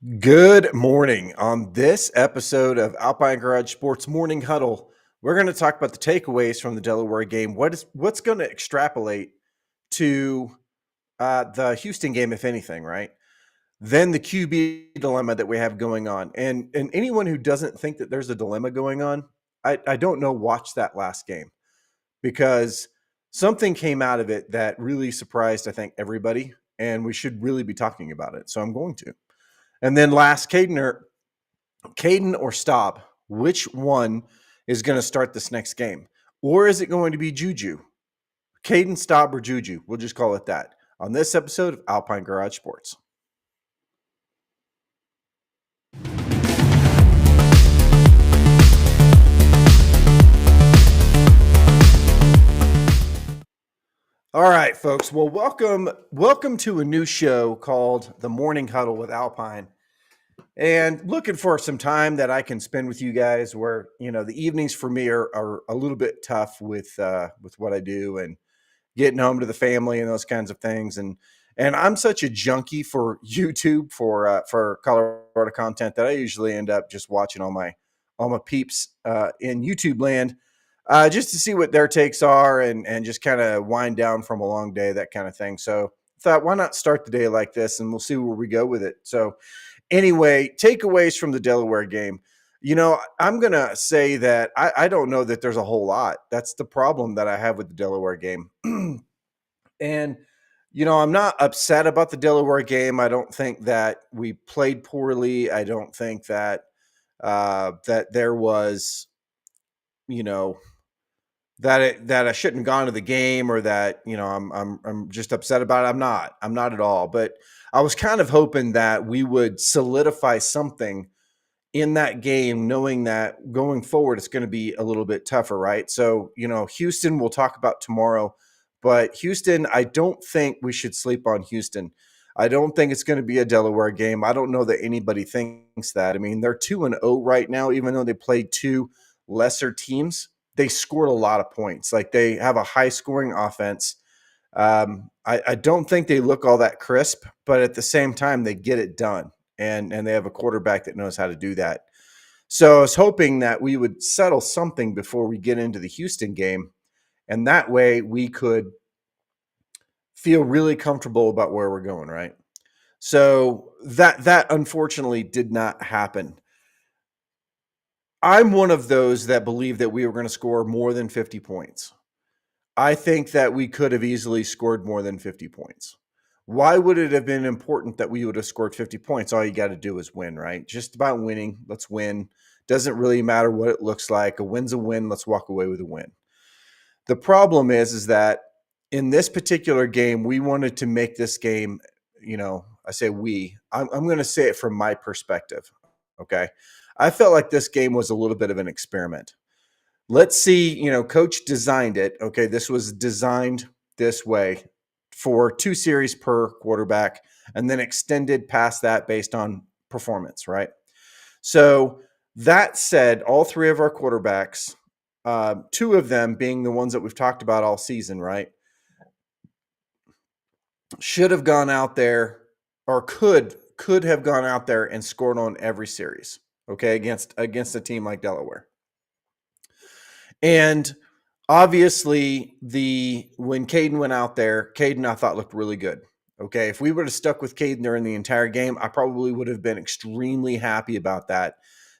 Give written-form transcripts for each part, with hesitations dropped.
Good morning. On this episode of Alpine Garage Sports Morning Huddle, we're going to talk about the takeaways from the Delaware game. What's going to extrapolate to the Houston game, if anything, right? Then the QB dilemma that we have going on, and anyone who doesn't think that there's a dilemma going on, I don't know. Watch that last game because something came out of it that really surprised, I think, everybody, and we should really be talking about it. So I'm going to. And then last, Kaidon or Staub, which one is going to start this next game? Or is it going to be JuJu? Kaidon, Staub, or JuJu? We'll just call it that. On this episode of Alpine Garage Sports. All right, folks. Well, welcome to a new show called The Morning Huddle with Alpine. And looking for some time that I can spend with you guys where, the evenings for me are a little bit tough with what I do and getting home to the family and those kinds of things. And I'm such a junkie for YouTube for Colorado content that I usually end up just watching all my peeps in YouTube land just to see what their takes are and just kind of wind down from a long day, that kind of thing. So I thought, why not start the day like this and we'll see where we go with it. So anyway, takeaways from the Delaware game. I'm going to say that I don't know that there's a whole lot. That's the problem that I have with the Delaware game. And, I'm not upset about the Delaware game. I don't think that we played poorly. I don't think that that there was, that I shouldn't have gone to the game or that, I'm just upset about it. I'm not at all. But I was kind of hoping that we would solidify something in that game, knowing that going forward, it's going to be a little bit tougher, right? So, Houston we'll talk about tomorrow, but Houston, I don't think we should sleep on Houston. I don't think it's going to be a Delaware game. I don't know that anybody thinks that. I mean, they're 2-0 right now, even though they played two lesser teams. They scored a lot of points. Like, they have a high scoring offense. I don't think they look all that crisp, but at the same time, they get it done. And they have a quarterback that knows how to do that. So I was hoping that we would settle something before we get into the Houston game. And that way we could feel really comfortable about where we're going, right? So that unfortunately did not happen. I'm one of those that believe that we were going to score more than 50 points. I think that we could have easily scored more than 50 points. Why would it have been important that we would have scored 50 points? All you got to do is win, right? Just about winning. Let's win. Doesn't really matter what it looks like. A win's a win. Let's walk away with a win. The problem is that in this particular game, we wanted to make this game, I say we. I'm going to say it from my perspective, okay? I felt like this game was a little bit of an experiment. Let's see, coach designed it. Okay, this was designed this way for 2 series per quarterback and then extended past that based on performance, right? So that said, all 3 of our quarterbacks, 2 of them being the ones that we've talked about all season, right, should have gone out there or could have gone out there and scored on every series, okay, against a team like Delaware. And obviously, when Kaidon went out there, Kaidon I thought looked really good. Okay, if we would have stuck with Kaidon during the entire game, I probably would have been extremely happy about that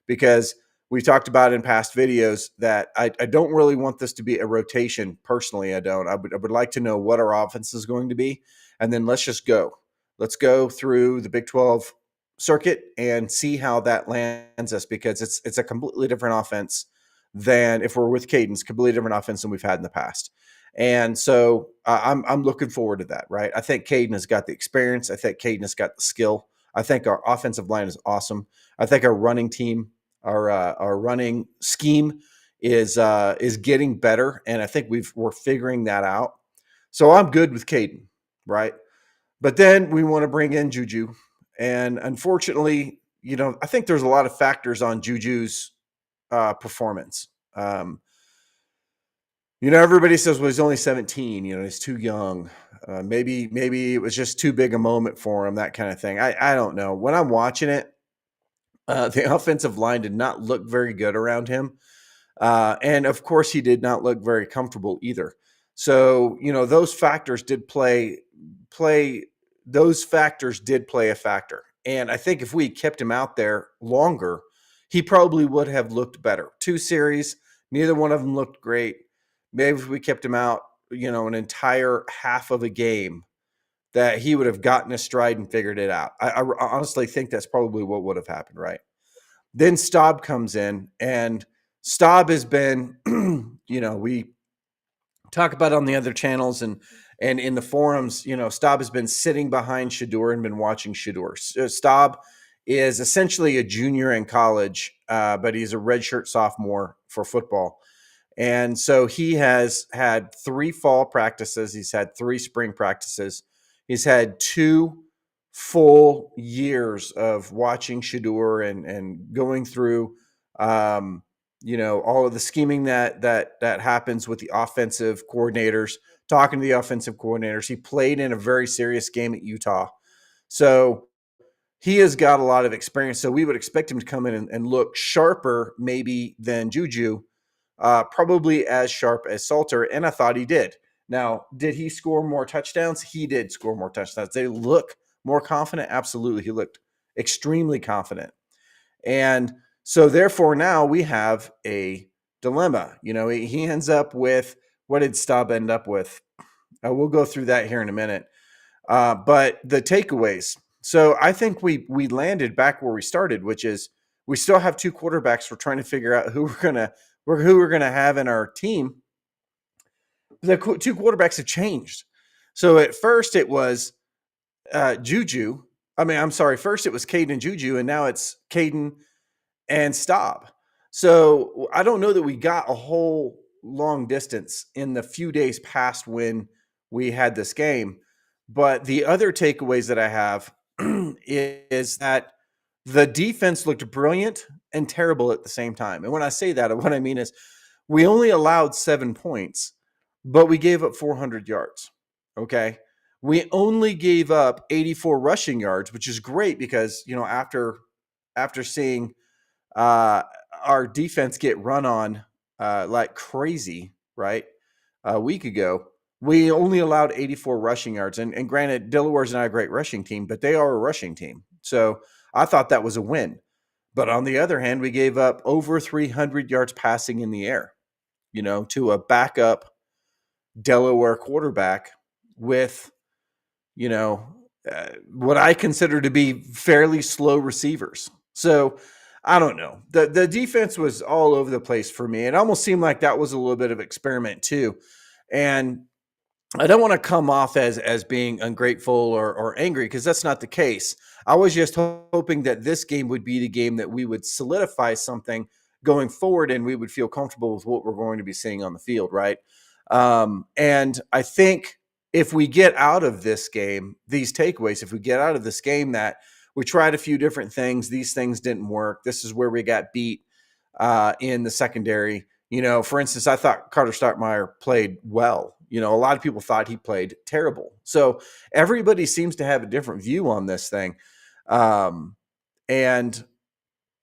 because we talked about in past videos that I don't really want this to be a rotation. Personally, I don't. I would like to know what our offense is going to be, and then let's just go. Let's go through the Big 12 circuit and see how that lands us because it's a completely different offense than if we're with Kaidon's completely different offense than we've had in the past. And so I'm looking forward to that, right? I think Kaidon has got the experience. I think Kaidon has got the skill. I think our offensive line is awesome. I think our running team, our running scheme is getting better, and I think we're figuring that out. So I'm good with Kaidon, right? But then we want to bring in JuJu, and unfortunately, I think there's a lot of factors on JuJu's performance. Everybody says, well, he's only 17, he's too young. Maybe it was just too big a moment for him, that kind of thing. I don't know. When I'm watching it, The offensive line did not look very good around him. And of course, he did not look very comfortable either. So, those factors did play those factors did play a factor. And I think if we kept him out there longer, he probably would have looked better. 2 series, neither one of them looked great. Maybe if we kept him out, an entire half of a game, that he would have gotten a stride and figured it out. I honestly think that's probably what would have happened, right? Then Staub comes in, and Staub has been, we talk about it on the other channels and in the forums. Staub has been sitting behind Shedeur and been watching Shedeur. Staub is essentially a junior in college, but he's a redshirt sophomore for football. And so he has had 3 fall practices. He's had 3 spring practices. He's had 2 full years of watching Shedeur and going through, all of the scheming that happens with the offensive coordinators, talking to the offensive coordinators. He played in a very serious game at Utah. So he has got a lot of experience. So we would expect him to come in and look sharper maybe than JuJu, probably as sharp as Salter, and I thought he did. Now, did he score more touchdowns? He did score more touchdowns. They look more confident? Absolutely. He looked extremely confident. And so therefore now we have a dilemma. He ends up with, what did Staub end up with? We'll go through that here in a minute. But the takeaways. So I think we landed back where we started, which is we still have 2 quarterbacks. We're trying to figure out who we're gonna have in our team. The 2 quarterbacks have changed. So at first it was JuJu. First it was Kaidon and JuJu, and now it's Kaidon and Staub. So I don't know that we got a whole long distance in the few days past when we had this game. But the other takeaways that I have is that the defense looked brilliant and terrible at the same time. And when I say that, what I mean is we only allowed 7 points, but we gave up 400 yards. Okay. We only gave up 84 rushing yards, which is great because, after seeing our defense get run on like crazy, right, a week ago, we only allowed 84 rushing yards. And granted, Delaware's not a great rushing team, but they are a rushing team. So I thought that was a win. But on the other hand, we gave up over 300 yards passing in the air, to a backup Delaware quarterback with, what I consider to be fairly slow receivers. So I don't know. The defense was all over the place for me. It almost seemed like that was a little bit of experiment too. And I don't want to come off as being ungrateful or angry, because that's not the case. I was just hoping that this game would be the game that we would solidify something going forward and we would feel comfortable with what we're going to be seeing on the field, right? And I think if we get out of this game, these takeaways, if we get out of this game that we tried a few different things, these things didn't work, this is where we got beat in the secondary. For instance, I thought Carter Stockmeyer played well. A lot of people thought he played terrible. So everybody seems to have a different view on this thing. And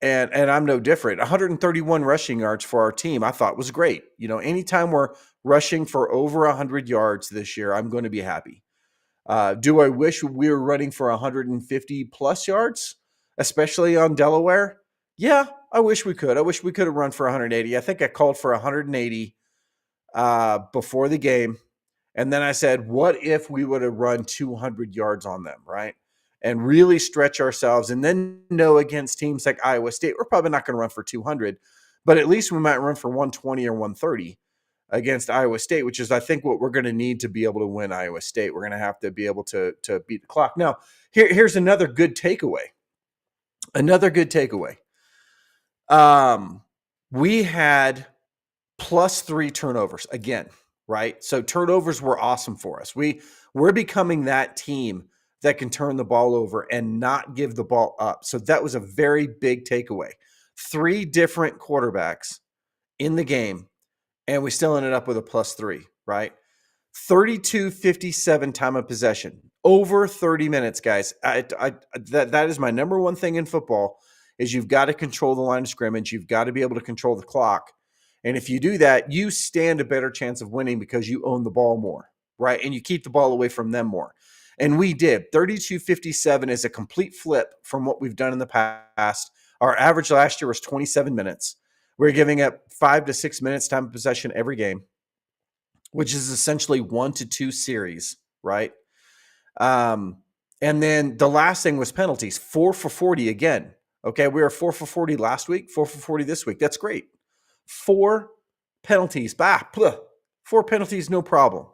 I'm no different. 131 rushing yards for our team, I thought was great. Anytime we're rushing for over 100 yards this year, I'm going to be happy. Do I wish we were running for 150 plus yards, especially on Delaware? Yeah, I wish we could. I wish we could have run for 180. I think I called for 180 before the game. And then I said, what if we would have run 200 yards on them, right? And really stretch ourselves, and then know against teams like Iowa State, we're probably not going to run for 200, but at least we might run for 120 or 130 against Iowa State, which is, I think, what we're going to need to be able to win Iowa State. We're going to have to be able to beat the clock. Now, here's another good takeaway. We had +3 turnovers again, right? So turnovers were awesome for us. We're becoming that team that can turn the ball over and not give the ball up. So that was a very big takeaway. 3 different quarterbacks in the game, and we still ended up with a +3, right? 32-57 time of possession, over 30 minutes, guys. That is my number one thing in football, is you've got to control the line of scrimmage. You've got to be able to control the clock. And if you do that, you stand a better chance of winning because you own the ball more, right? And you keep the ball away from them more. And we did. 32-57 is a complete flip from what we've done in the past. Our average last year was 27 minutes. We're giving up 5 to 6 minutes time of possession every game, which is essentially 1 to 2 series, right? And then the last thing was penalties. 4 for 40 again. Okay, we were 4 for 40 last week, 4 for 40 this week. That's great. 4 penalties. 4 penalties, no problem,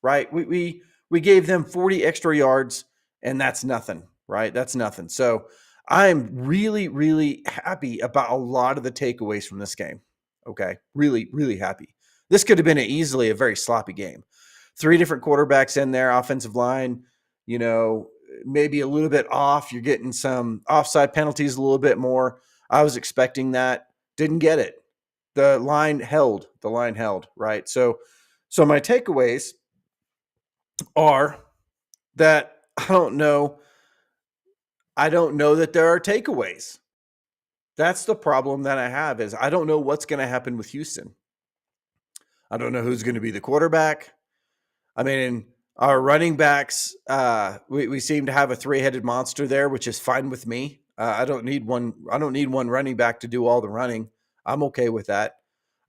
right? We gave them 40 extra yards, and that's nothing, right? That's nothing. So I'm really, really happy about a lot of the takeaways from this game. Okay, really, really happy. This could have been easily a very sloppy game. 3 different quarterbacks in there, offensive line, maybe a little bit off. You're getting some offside penalties a little bit more. I was expecting that. Didn't get it. The line held, right? So my takeaways are that I don't know that there are takeaways. That's the problem that I have is I don't know what's going to happen with Houston. I don't know who's going to be the quarterback. I mean, our running backs, we seem to have a 3-headed monster there, which is fine with me. I don't need one running back to do all the running. I'm okay with that.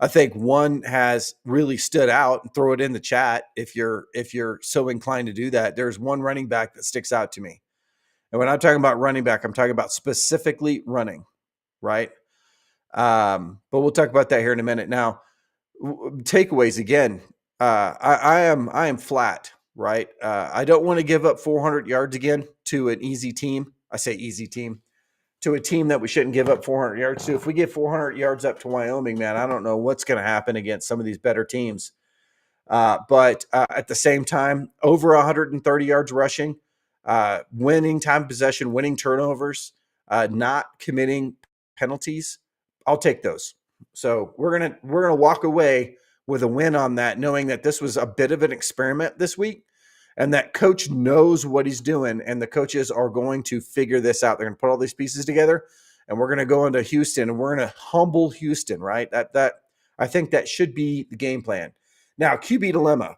I think one has really stood out, and throw it in the chat if you're so inclined to do that. There's one running back that sticks out to me. And when I'm talking about running back, I'm talking about specifically running, right? But we'll talk about that here in a minute. Now, takeaways again. I am flat, right? I don't want to give up 400 yards again to an easy team. I say easy team. To a team that we shouldn't give up 400 yards to. If we get 400 yards up to Wyoming, man, I don't know what's going to happen against some of these better teams. But at the same time, over 130 yards rushing, winning time possession, winning turnovers, not committing penalties, I'll take those. So we're gonna walk away with a win on that, knowing that this was a bit of an experiment this week. And that coach knows what he's doing, and the coaches are going to figure this out. They're going to put all these pieces together, and we're going to go into Houston, and we're going to humble Houston, right? That I think that should be the game plan. Now, QB dilemma.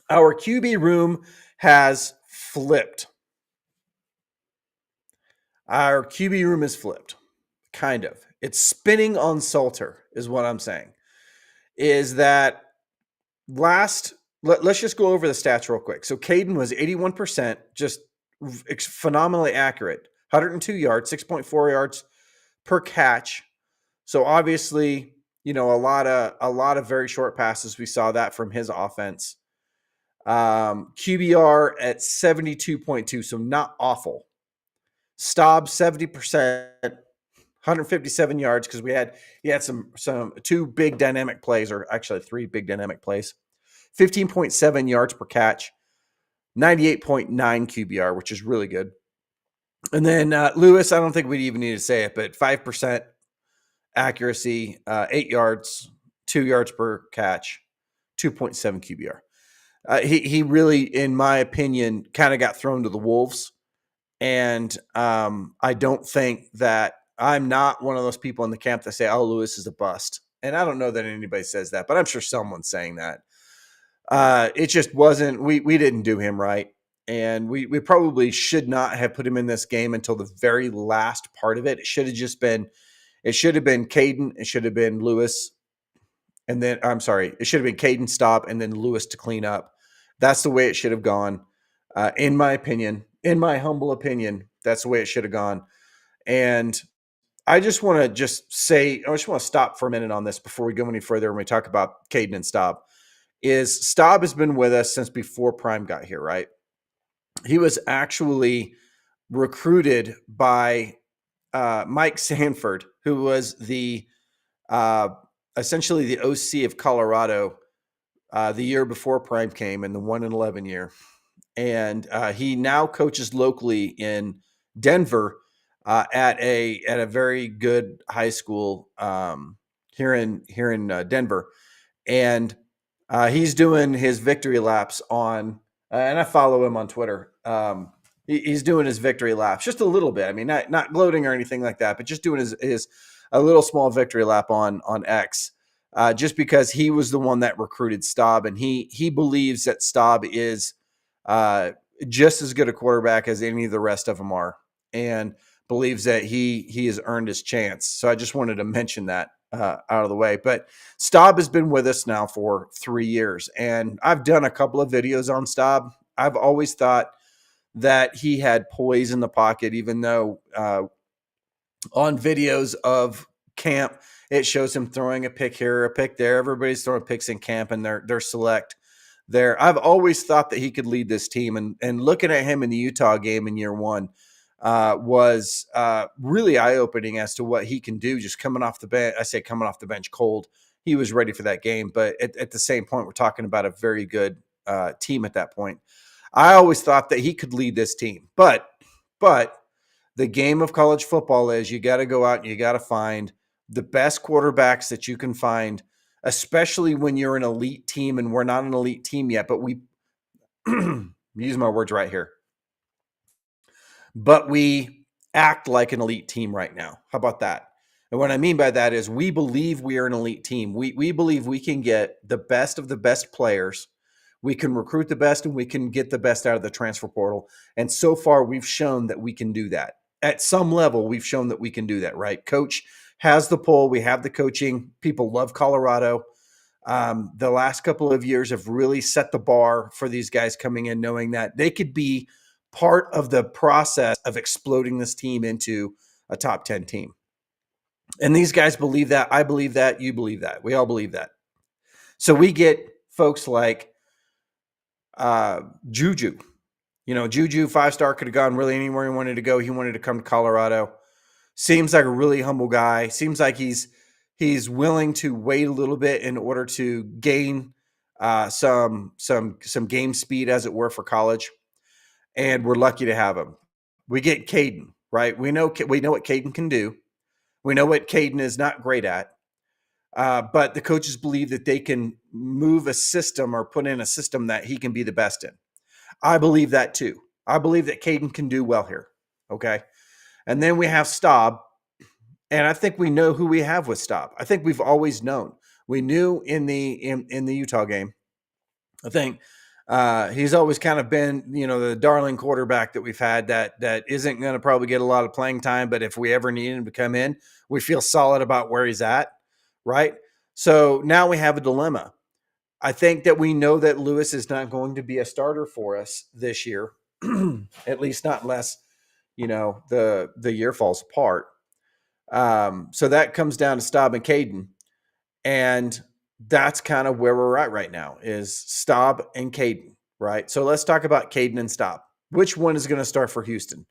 Our QB room has flipped. Our QB room is flipped, kind of. It's spinning on Salter, is what I'm saying. Is that let's just go over the stats real quick. So Kaidon was 81%, just phenomenally accurate. 102 yards, 6.4 yards per catch. So obviously, a lot of very short passes. We saw that from his offense. QBR at 72.2, so not awful. Staub 70%, 157 yards because he had some 2 big dynamic plays, or actually 3 big dynamic plays. 15.7 yards per catch, 98.9 QBR, which is really good. And then Lewis, I don't think we even need to say it, but 5% accuracy, 8 yards, 2 yards per catch, 2.7 QBR. He really, in my opinion, kind of got thrown to the wolves. And I don't think that I'm not one of those people in the camp that say, oh, Lewis is a bust. And I don't know that anybody says that, but I'm sure someone's saying that. It just wasn't, we didn't do him right. And we probably should not have put him in this game until the very last part of it. It should have been Kaidon. It should have been Lewis. And then, it should have been Kaidon, Staub, and then Lewis to clean up. That's the way it should have gone. In my opinion, in my humble opinion, that's the way it should have gone. And I just want to stop for a minute on this before we go any further when we talk about Kaidon and Staub. Staub has been with us since before Prime got here, right? He was actually recruited by Mike Sanford, who was the essentially the OC of Colorado the year before Prime came in the 1-11 year. And he now coaches locally in Denver at a very good high school here in Denver. And he's doing his victory laps on, and I follow him on Twitter. He's doing his victory laps just a little bit. I mean, not gloating or anything like that, but just doing his a little small victory lap on X, just because he was the one that recruited Staub, and he believes that Staub is just as good a quarterback as any of the rest of them are, and believes that he has earned his chance. So I just wanted to mention that out of the way. But Staub has been with us now for 3 years, and I've done a couple of videos on Staub. I've always thought that he had poise in the pocket, even though on videos of camp, it shows him throwing a pick here, a pick there. Everybody's throwing picks in camp, and they're select there. I've always thought that he could lead this team, and looking at him in the Utah game in year one was really eye-opening as to what he can do just coming off the bench. I say coming off the bench cold. He was ready for that game, but at the same point, we're talking about a very good team at that point. I always thought that he could lead this team, but the game of college football is you got to go out and you got to find the best quarterbacks that you can find, especially when you're an elite team, and we're not an elite team yet, but we use my words right here. But we act like an elite team right now. How about that? And what I mean by that is we believe we are an elite team. We believe we can get the best of the best players. We can recruit the best, and we can get the best out of the transfer portal. And so far, we've shown that we can do that. At some level, we've shown that we can do that, right? Coach has the pull. We have the coaching. People love Colorado. The last couple of years have really set the bar for these guys coming in, knowing that they could be part of the process of exploding this team into a top 10 team. And these guys believe that. I believe that. You believe that. We all believe that. So we get folks like JuJu. You know, JuJu, 5-star, could have gone really anywhere he wanted to go. He wanted to come to Colorado. Seems like a really humble guy. Seems like he's willing to wait a little bit in order to gain some game speed, as it were, for college. And we're lucky to have him. We get Kaidon, right? We know what Kaidon can do. We know what Kaidon is not great at. But the coaches believe that they can move a system or put in a system that he can be the best in. I believe that too. I believe that Kaidon can do well here. Okay. And then we have Staub. And I think we know who we have with Staub. I think we've always known. We knew in the Utah game. I think he's always kind of been, the darling quarterback that we've had that isn't going to probably get a lot of playing time. But if we ever need him to come in, we feel solid about where he's at. Right. So now we have a dilemma. I think that we know that Lewis is not going to be a starter for us this year, at least not unless, the year falls apart. So that comes down to Staub and Kaidon. And that's kind of where we're at right now is Staub and Kaidon, right? So let's talk about Kaidon and Staub. Which one is going to start for Houston?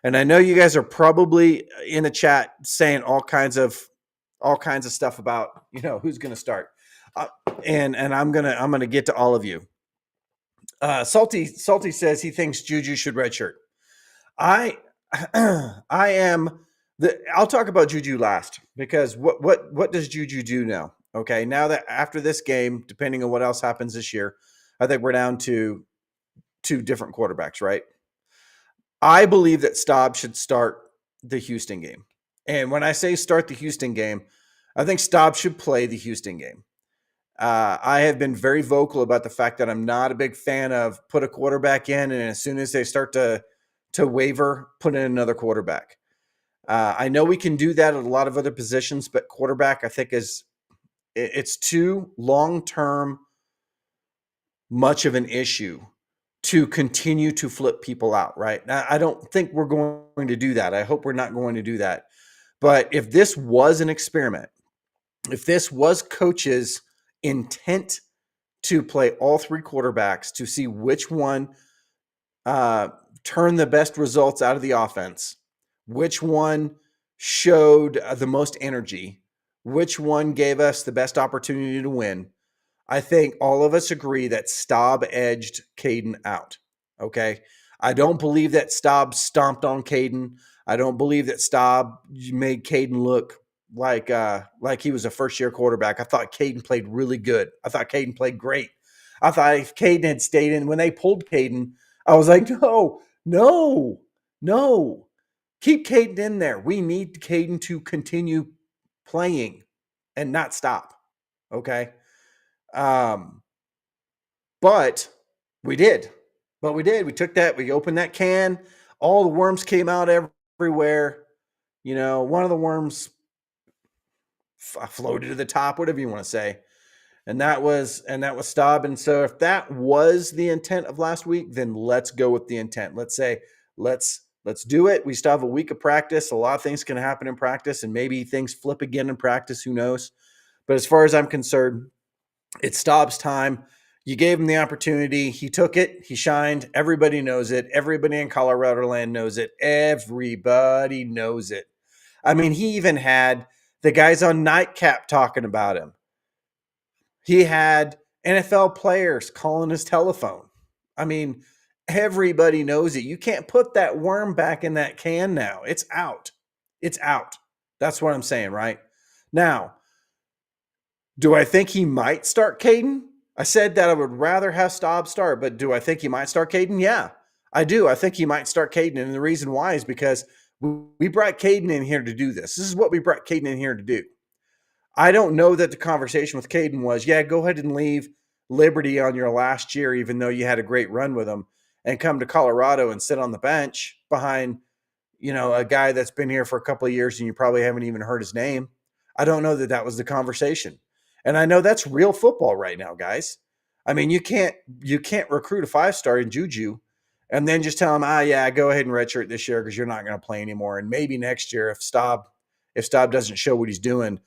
And I know you guys are probably in the chat saying all kinds of stuff about, who's going to start. And I'm gonna get to all of you. Salty says he thinks JuJu should redshirt. I am I'll talk about JuJu last because what does JuJu do now? Okay, now that after this game, depending on what else happens this year, I think we're down to 2 different quarterbacks, right? I believe that Staub should start the Houston game. And when I say start the Houston game, I think Staub should play the Houston game. I have been very vocal about the fact that I'm not a big fan of put a quarterback in, and as soon as they start to waver, put in another quarterback. I know we can do that at a lot of other positions, but quarterback, I think, it's too long-term much of an issue to continue to flip people out, right? Now, I don't think we're going to do that. I hope we're not going to do that. But if this was an experiment, if this was coaches' intent to play all 3 quarterbacks to see which one turned the best results out of the offense, which one showed the most energy, which one gave us the best opportunity to win, I think all of us agree that Staub edged Kaidon out. Okay. I don't believe that Staub stomped on Kaidon. I don't believe that Staub made Kaidon look like he was a first-year quarterback. I thought Kaidon played really good. I thought Kaidon played great. I thought if Kaidon had stayed in, when they pulled Kaidon, I was like, no, No, no. Keep Kaidon in there. We need Kaidon to continue playing and not stop. Okay. Um, but we did. But we did. We took that, we opened that can. All the worms came out everywhere. One of the worms floated to the top, whatever you want to say. And that was Staub. And so if that was the intent of last week, then let's go with the intent. Let's say let's do it. We still have a week of practice. A lot of things can happen in practice, and maybe things flip again in practice. Who knows? But as far as I'm concerned, it's Staub's time. You gave him the opportunity. He took it. He shined. Everybody knows it. Everybody in Colorado land knows it. Everybody knows it. I mean, he even had the guys on Nightcap talking about him. He had NFL players calling his telephone. I mean, everybody knows it. You can't put that worm back in that can now. It's out. It's out. That's what I'm saying, right? Now, do I think he might start Kaidon? I said that I would rather have Staub start, but do I think he might start Kaidon? Yeah, I do. I think he might start Kaidon. And the reason why is because we brought Kaidon in here to do this. This is what we brought Kaidon in here to do. I don't know that the conversation with Kaidon was, yeah, go ahead and leave Liberty on your last year, even though you had a great run with them, and come to Colorado and sit on the bench behind, a guy that's been here for a couple of years and you probably haven't even heard his name. I don't know that that was the conversation. And I know that's real football right now, guys. I mean, you can't recruit a 5-star in JuJu and then just tell him, yeah, go ahead and redshirt this year because you're not going to play anymore. And maybe next year, if Staub doesn't show what he's doing,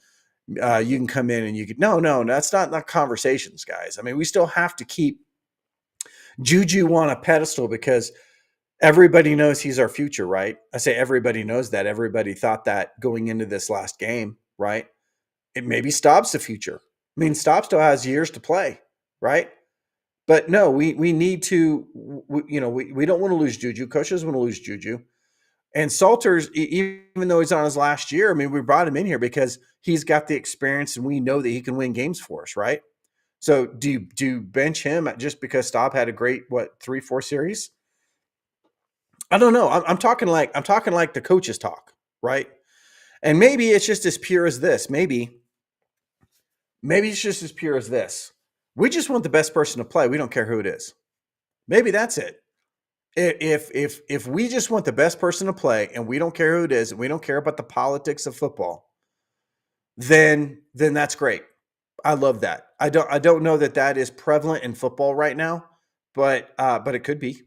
you can come in and you could. No, that's not conversations, guys. I mean, we still have to keep JuJu on a pedestal because everybody knows he's our future, right? I say everybody knows that. Everybody thought that going into this last game, right? It maybe Staub's the future. I mean, Staub still has years to play, right? But no, we need to, we don't want to lose JuJu. Coach doesn't want to lose JuJu. And Salters, even though he's on his last year, I mean, we brought him in here because he's got the experience and we know that he can win games for us, right? So do you bench him just because Staub had a great, 3-4 series? I don't know. I'm talking like the coaches talk, right? And maybe it's just as pure as this. Maybe it's just as pure as this. We just want the best person to play. We don't care who it is. Maybe that's it. If we just want the best person to play and we don't care who it is and we don't care about the politics of football, then that's great. I love that. I don't know that is prevalent in football right now, but it could be.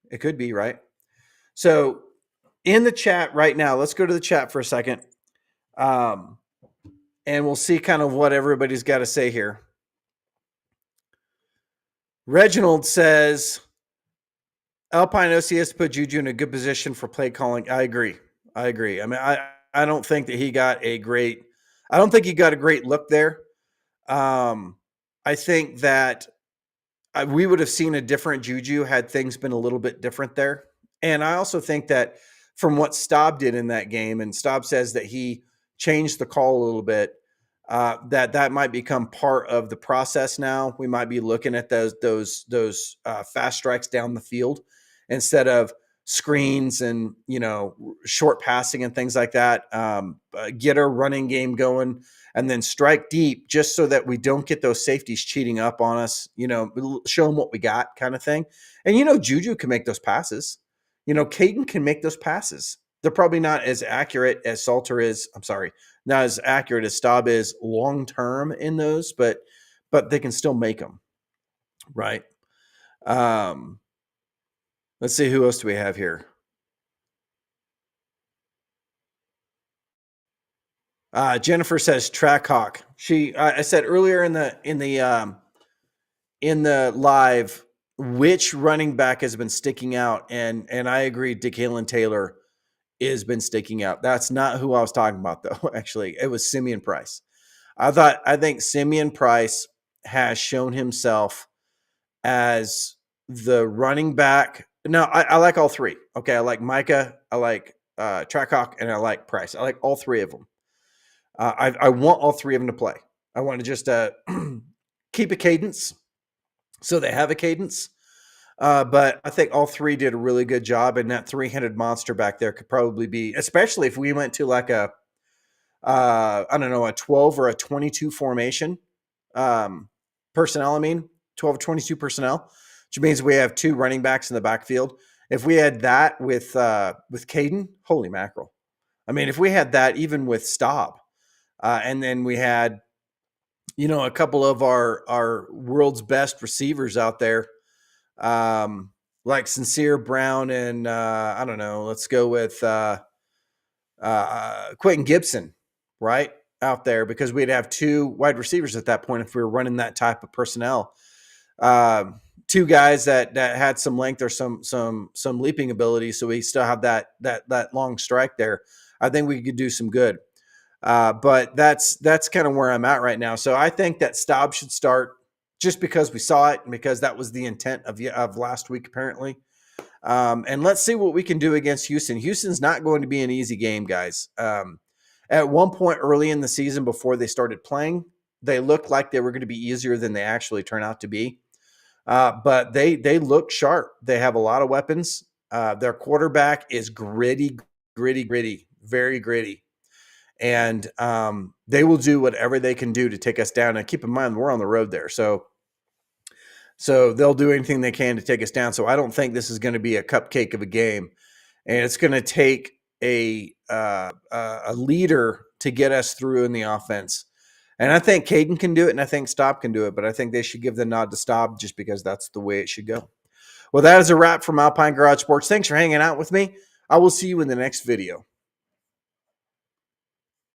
It could be, right? So in the chat right now, let's go to the chat for a second. And we'll see kind of what everybody's got to say here. Reginald says Alpine OCS put JuJu in a good position for play calling. I agree. I mean, I don't think that he got a great look there. I think that we would have seen a different JuJu had things been a little bit different there. And I also think that from what Staub did in that game, and Staub says that he changed the call a little bit, that might become part of the process now. We might be looking at those fast strikes down the field instead of screens and short passing and things like that. Get our running game going and then strike deep, just so that we don't get those safeties cheating up on us. Show them what we got, kind of thing. And JuJu can make those passes. Kaidon can make those passes. They're probably not as accurate as Salter is. I'm sorry, not as accurate as Staub is long term in those, but they can still make them, right? Let's see, who else do we have here? Jennifer says Trackhawk. I said earlier in the live which running back has been sticking out, and I agree, DeKalen Taylor has been sticking out. That's not who I was talking about, though. Actually, it was Simeon Price. I think Simeon Price has shown himself as the running back. No, I like all three. Okay, I like Micah, I like Trackhawk, and I like Price. I like all three of them. I want all three of them to play. I want to just keep a cadence, so they have a cadence. But I think all three did a really good job, and that three-headed monster back there could probably be, especially if we went to like a, I don't know, a 12 or a 22 formation personnel. I mean, 12 or 22 personnel, which means we have two running backs in the backfield. If we had that with Kaidon, holy mackerel! I mean, if we had that even with Staub, and then we had, a couple of our world's best receivers out there, like Sincere Brown and I don't know, let's go with Quentin Gibson, right out there, because we'd have two wide receivers at that point if we were running that type of personnel. Two guys that had some length or some leaping ability, so we still have that long strike there. I think we could do some good. But that's kind of where I'm at right now. So I think that Staub should start just because we saw it and because that was the intent of last week, apparently. And let's see what we can do against Houston. Houston's not going to be an easy game, guys. At one point early in the season before they started playing, they looked like they were going to be easier than they actually turn out to be. But they look sharp. They have a lot of weapons. Their quarterback is gritty, very gritty. And they will do whatever they can do to take us down. And keep in mind, we're on the road there. So they'll do anything they can to take us down. So I don't think this is going to be a cupcake of a game. And it's going to take a leader to get us through in the offense. And I think Kaidon can do it, and I think Staub can do it. But I think they should give the nod to Staub just because that's the way it should go. Well, that is a wrap from Alpine Garage Sports. Thanks for hanging out with me. I will see you in the next video.